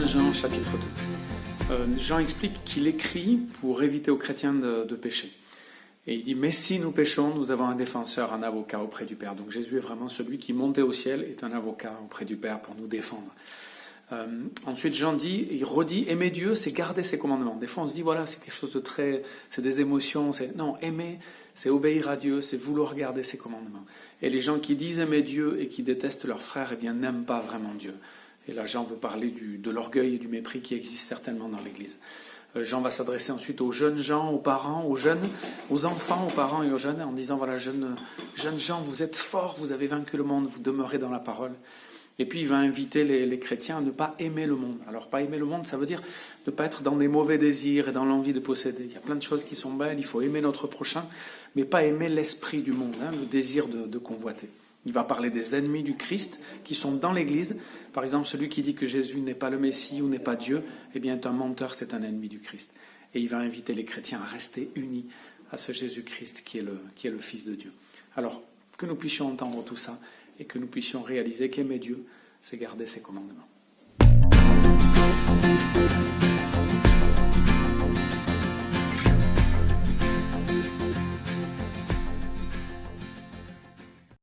Jean chapitre 2. Jean explique qu'il écrit pour éviter aux chrétiens de pécher. Et il dit, mais si nous péchons, nous avons un défenseur, un avocat auprès du Père. Donc Jésus est vraiment celui qui, monté au ciel, est un avocat auprès du Père pour nous défendre. Ensuite, Jean dit, il redit, aimer Dieu, c'est garder ses commandements. Des fois, on se dit, voilà, c'est quelque chose de très... c'est des émotions. Non, aimer, c'est obéir à Dieu, c'est vouloir garder ses commandements. Et les gens qui disent aimer Dieu et qui détestent leurs frères, eh bien, n'aiment pas vraiment Dieu. Et là, Jean veut parler de l'orgueil et du mépris qui existent certainement dans l'Église. Jean va s'adresser ensuite aux jeunes gens, aux parents, aux jeunes, aux enfants, aux parents et aux jeunes, en disant, voilà, jeunes gens, vous êtes forts, vous avez vaincu le monde, vous demeurez dans la parole. Et puis il va inviter les chrétiens à ne pas aimer le monde. Alors pas aimer le monde, ça veut dire ne pas être dans des mauvais désirs et dans l'envie de posséder. Il y a plein de choses qui sont belles, il faut aimer notre prochain, mais pas aimer l'esprit du monde, le désir de convoiter. Il va parler des ennemis du Christ qui sont dans l'Église. Par exemple, celui qui dit que Jésus n'est pas le Messie ou n'est pas Dieu, eh bien est un menteur, c'est un ennemi du Christ. Et il va inviter les chrétiens à rester unis à ce Jésus-Christ qui est le Fils de Dieu. Alors, que nous puissions entendre tout ça et que nous puissions réaliser qu'aimer Dieu, c'est garder ses commandements.